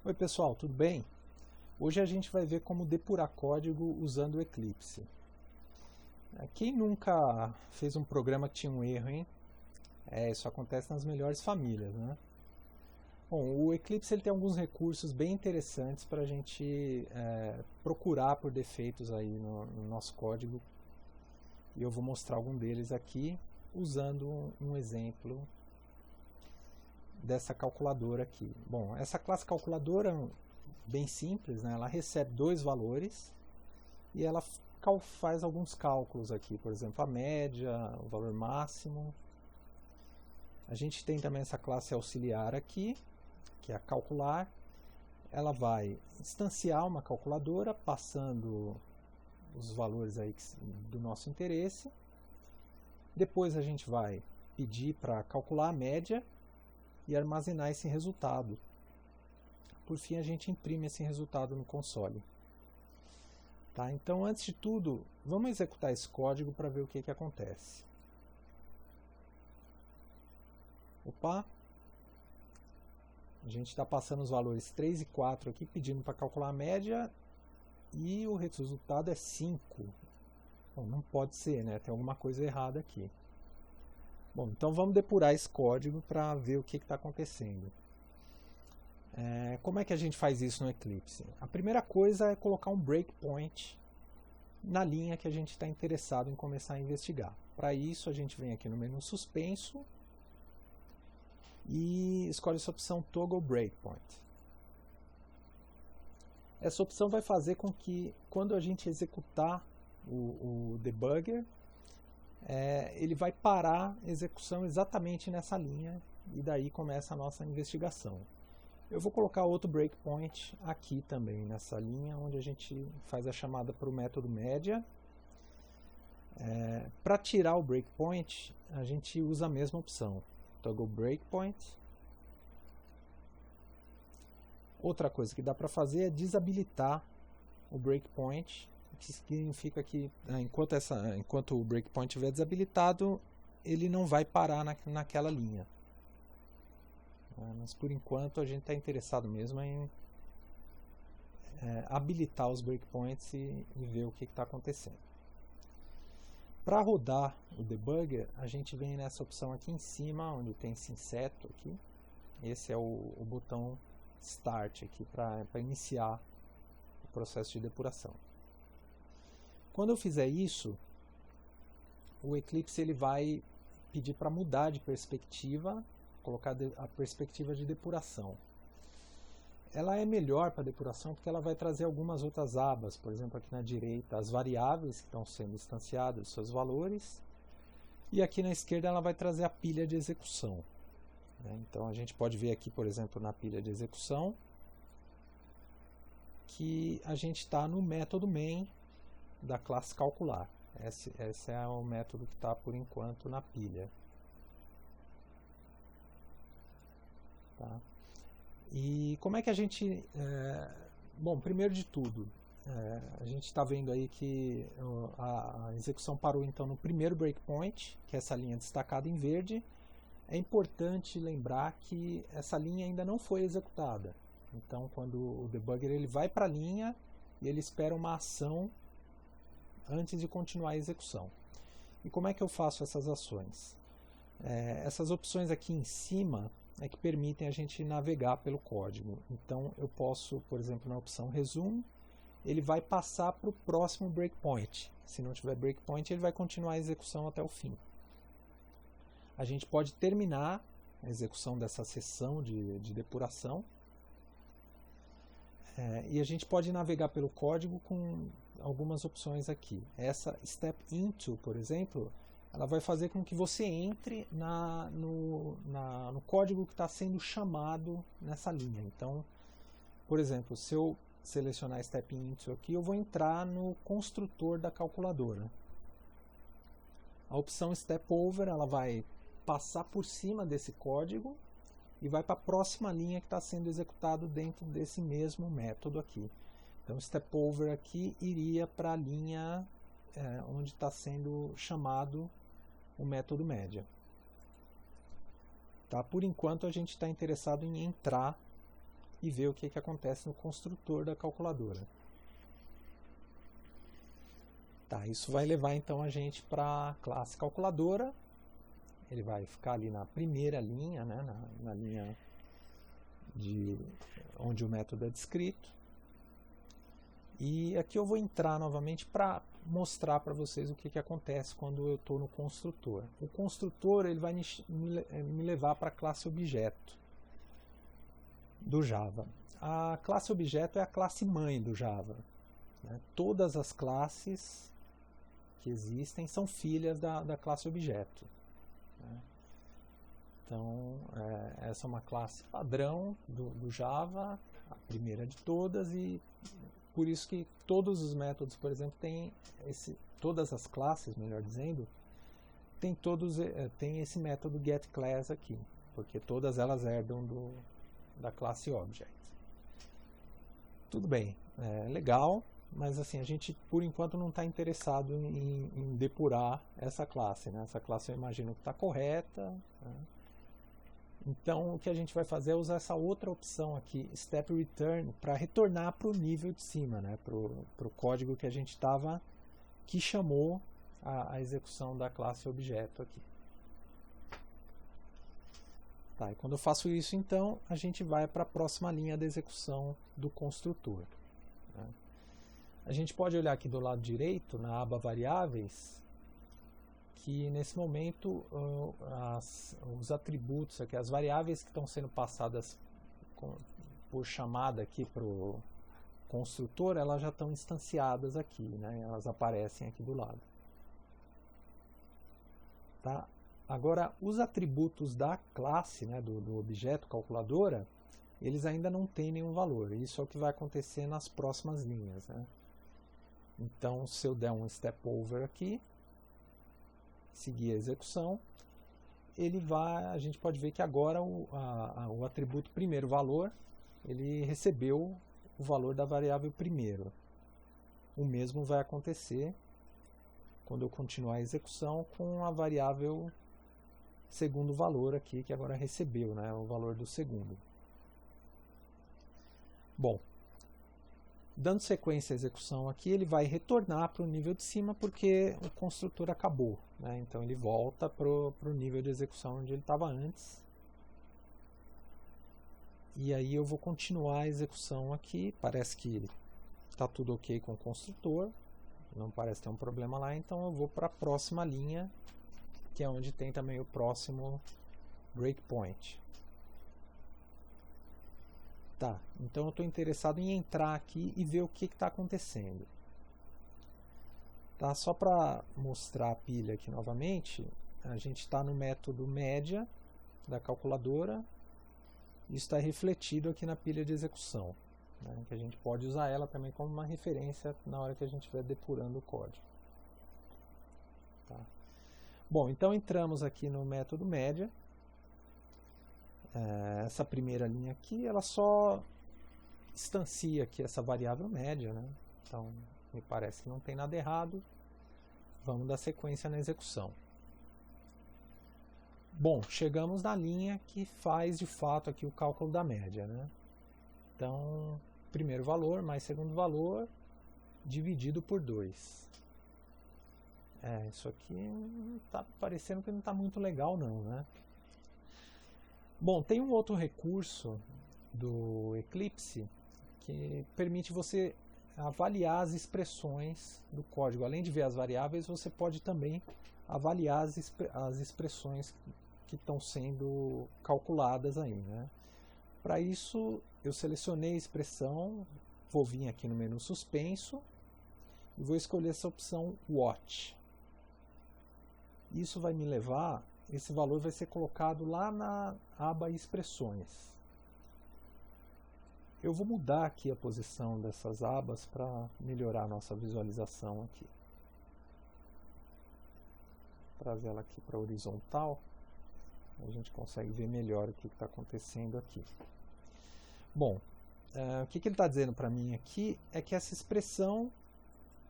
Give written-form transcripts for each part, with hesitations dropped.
Oi pessoal, tudo bem? Hoje a gente vai ver como depurar código usando o Eclipse. Quem nunca fez um programa que tinha um erro, hein? Isso acontece nas melhores famílias, né? Bom, o Eclipse ele tem alguns recursos bem interessantes para a gente procurar por defeitos aí no nosso código. E eu vou mostrar algum deles aqui usando um exemplo dessa calculadora aqui. Bom, essa classe calculadora é bem simples, né? Ela recebe dois valores e ela faz alguns cálculos aqui, por exemplo, a média, o valor máximo. A gente tem também essa classe auxiliar aqui, que é a calcular. Ela vai instanciar uma calculadora, passando os valores aí do nosso interesse. Depois a gente vai pedir para calcular a média e armazenar esse resultado. Por fim, a gente imprime esse resultado no console. Tá? Então, antes de tudo, vamos executar esse código para ver o que acontece. Opa! A gente está passando os valores 3 e 4 aqui, pedindo para calcular a média, e o resultado é 5. Bom, não pode ser, né? Tem alguma coisa errada aqui. Bom, então vamos depurar esse código para ver o que está acontecendo. Como é que a gente faz isso no Eclipse? A primeira coisa é colocar um breakpoint na linha que a gente está interessado em começar a investigar. Para isso, a gente vem aqui no menu suspenso e escolhe essa opção Toggle Breakpoint. Essa opção vai fazer com que, quando a gente executar o debugger, ele vai parar a execução exatamente nessa linha e daí começa a nossa investigação. Eu vou colocar outro breakpoint aqui também, nessa linha, onde a gente faz a chamada para o método média. Para tirar o breakpoint, a gente usa a mesma opção, Toggle Breakpoint. Outra coisa que dá para fazer é desabilitar o breakpoint, que significa que enquanto o breakpoint estiver desabilitado, ele não vai parar naquela linha. Mas por enquanto a gente está interessado mesmo em habilitar os breakpoints e ver o que está acontecendo. Para rodar o debugger, a gente vem nessa opção aqui em cima, onde tem esse inseto aqui. Esse é o botão Start aqui para iniciar o processo de depuração. Quando eu fizer isso, o Eclipse ele vai pedir para mudar de perspectiva, colocar a perspectiva de depuração. Ela é melhor para depuração porque ela vai trazer algumas outras abas, por exemplo, aqui na direita, as variáveis que estão sendo instanciadas, seus valores, e aqui na esquerda ela vai trazer a pilha de execução. Então a gente pode ver aqui, por exemplo, na pilha de execução, que a gente está no método main da classe calcular. Esse é o método que está por enquanto na pilha. Tá? E como é que a gente... bom, primeiro de tudo, a gente está vendo aí que a execução parou então no primeiro breakpoint, que é essa linha destacada em verde. É importante lembrar que essa linha ainda não foi executada. Então, quando o debugger ele vai para a linha e ele espera uma ação antes de continuar a execução. E como é que eu faço essas ações? Essas opções aqui em cima é que permitem a gente navegar pelo código. Então eu posso, por exemplo, na opção Resume, ele vai passar para o próximo breakpoint. Se não tiver breakpoint, ele vai continuar a execução até o fim. A gente pode terminar a execução dessa sessão de depuração. E a gente pode navegar pelo código com algumas opções aqui. Essa Step Into, por exemplo, ela vai fazer com que você entre no código que está sendo chamado nessa linha. Então, por exemplo, se eu selecionar Step Into aqui, eu vou entrar no construtor da calculadora. A opção Step Over, ela vai passar por cima desse código e vai para a próxima linha que está sendo executado dentro desse mesmo método aqui. Então, Step Over aqui iria para a linha onde está sendo chamado o método média. Tá? Por enquanto, a gente está interessado em entrar e ver o que acontece no construtor da calculadora. Tá, isso vai levar então a gente para a classe calculadora. Ele vai ficar ali na primeira linha, né, na linha onde o método é descrito. E aqui eu vou entrar novamente para mostrar para vocês o que acontece quando eu estou no construtor. O construtor ele vai me levar para a classe objeto do Java. A classe objeto é a classe mãe do Java, né? Todas as classes que existem são filhas da classe objeto, né? Então, essa é uma classe padrão do Java, a primeira de todas, e por isso que todos os métodos, por exemplo, todas as classes, melhor dizendo, tem esse método getClass aqui, porque todas elas herdam da classe Object. Tudo bem, legal, mas assim, a gente por enquanto não está interessado em depurar essa classe, né? Essa classe eu imagino que está correta, né? Então o que a gente vai fazer é usar essa outra opção aqui, Step Return, para retornar para o nível de cima, né? Para o código que a gente estava, que chamou a execução da classe objeto aqui. Tá, e quando eu faço isso, então, a gente vai para a próxima linha da execução do construtor, né? A gente pode olhar aqui do lado direito, na aba variáveis, que nesse momento os atributos, aqui, as variáveis que estão sendo passadas por chamada aqui para o construtor, elas já estão instanciadas aqui, né? Elas aparecem aqui do lado. Tá? Agora, os atributos da classe, né, do objeto calculadora, eles ainda não têm nenhum valor. Isso é o que vai acontecer nas próximas linhas, né? Então, se eu der um step over aqui, seguir a execução, a gente pode ver que agora o atributo primeiro valor, ele recebeu o valor da variável primeiro. O mesmo vai acontecer quando eu continuar a execução com a variável segundo valor aqui, que agora recebeu, né, o valor do segundo. Bom, dando sequência à execução aqui, ele vai retornar para o nível de cima porque o construtor acabou, né? Então ele volta para o nível de execução onde ele estava antes. E aí eu vou continuar a execução aqui. Parece que está tudo ok com o construtor, não parece ter um problema lá, então eu vou para a próxima linha, que é onde tem também o próximo breakpoint. Tá, então eu estou interessado em entrar aqui e ver o que está acontecendo. Tá, só para mostrar a pilha aqui novamente, a gente está no método média da calculadora. Isso está refletido aqui na pilha de execução, né, que a gente pode usar ela também como uma referência na hora que a gente estiver depurando o código. Tá. Bom, então entramos aqui no método média. Essa primeira linha aqui, ela só instancia aqui essa variável média, né? Então me parece que não tem nada errado. Vamos dar sequência na execução. Bom, chegamos na linha que faz de fato aqui o cálculo da média, né? Então, primeiro valor mais segundo valor dividido por 2. Isso aqui está parecendo que não está muito legal não, né? Bom, tem um outro recurso do Eclipse que permite você avaliar as expressões do código. Além de ver as variáveis, você pode também avaliar as expressões que estão sendo calculadas aí, né? Para isso, eu selecionei a expressão, vou vir aqui no menu suspenso e vou escolher essa opção Watch. Isso vai me levar, esse valor vai ser colocado lá na aba Expressões. Eu vou mudar aqui a posição dessas abas para melhorar a nossa visualização aqui. Trazer ela aqui para horizontal, a gente consegue ver melhor o que está acontecendo aqui. Bom, o que ele está dizendo para mim aqui é que essa expressão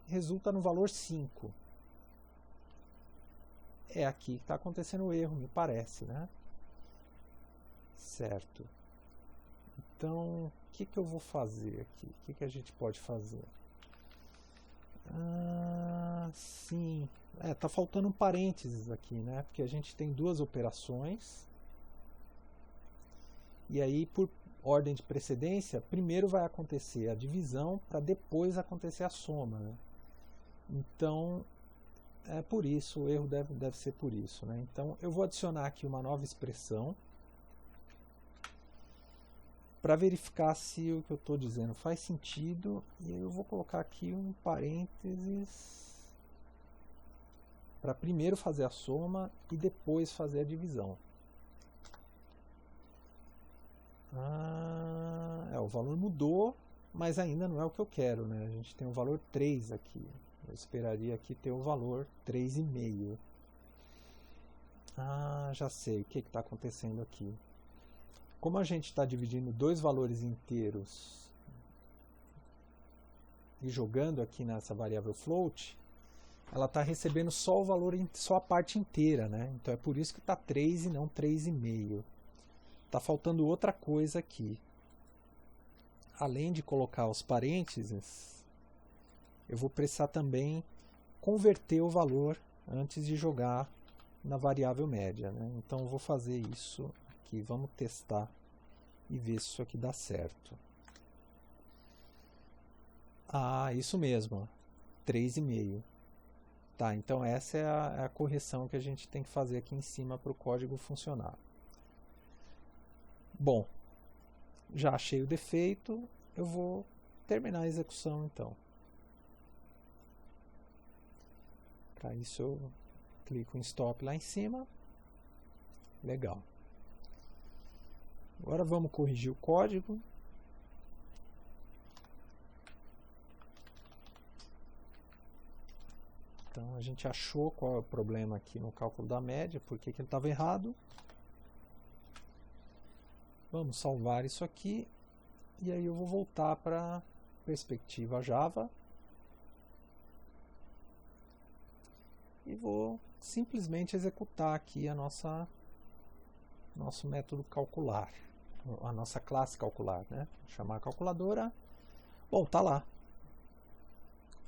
resulta no valor 5. É aqui que está acontecendo o erro, me parece, né? Certo. Então, o que eu vou fazer aqui? O que a gente pode fazer? Sim. Tá faltando um parênteses aqui, né? Porque a gente tem duas operações. E aí, por ordem de precedência, primeiro vai acontecer a divisão para depois acontecer a soma, né? Então, é por isso, o erro deve ser por isso, né? Então, eu vou adicionar aqui uma nova expressão para verificar se o que eu estou dizendo faz sentido, e eu vou colocar aqui um parênteses para primeiro fazer a soma e depois fazer a divisão. O valor mudou, mas ainda não é o que eu quero, né? A gente tem o valor 3 aqui. Eu esperaria aqui ter o valor 3,5. Já sei o que está acontecendo aqui. Como a gente está dividindo dois valores inteiros e jogando aqui nessa variável float, ela está recebendo só o valor, só a parte inteira, né? Então é por isso que está 3 e não 3,5. Está faltando outra coisa aqui. Além de colocar os parênteses, eu vou precisar também converter o valor antes de jogar na variável média, né? Então eu vou fazer isso aqui. Vamos testar e ver se isso aqui dá certo. Isso mesmo, 3,5. Tá, então essa é a correção que a gente tem que fazer aqui em cima para o código funcionar. Bom, já achei o defeito, eu vou terminar a execução então. Para isso eu clico em stop lá em cima. Legal. Agora vamos corrigir o código. Então a gente achou qual é o problema aqui no cálculo da média, por que ele estava errado. Vamos salvar isso aqui e aí eu vou voltar para a perspectiva Java e vou simplesmente executar aqui nosso método calcular, a nossa classe calcular, né? Vou chamar a calculadora. Bom, tá lá.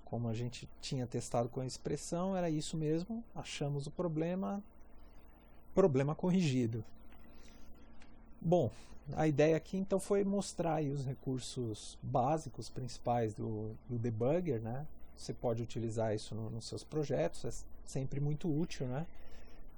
Como a gente tinha testado com a expressão, era isso mesmo. Achamos o problema corrigido. Bom, a ideia aqui então foi mostrar aí os recursos básicos, principais do debugger, né? Você pode utilizar isso nos seus projetos, é sempre muito útil, né?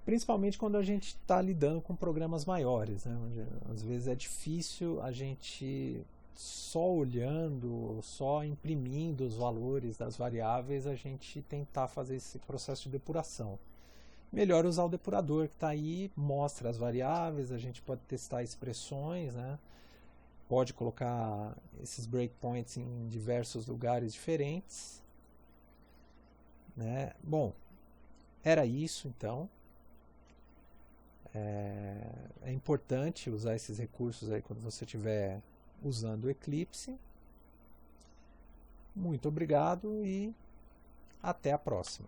Principalmente quando a gente está lidando com programas maiores, né? Onde, às vezes é difícil a gente só olhando, só imprimindo os valores das variáveis, a gente tentar fazer esse processo de depuração. Melhor usar o depurador que está aí, mostra as variáveis, a gente pode testar expressões, né? Pode colocar esses breakpoints em diversos lugares diferentes, né? Bom, era isso então. É importante usar esses recursos aí quando você estiver usando o Eclipse. Muito obrigado e até a próxima.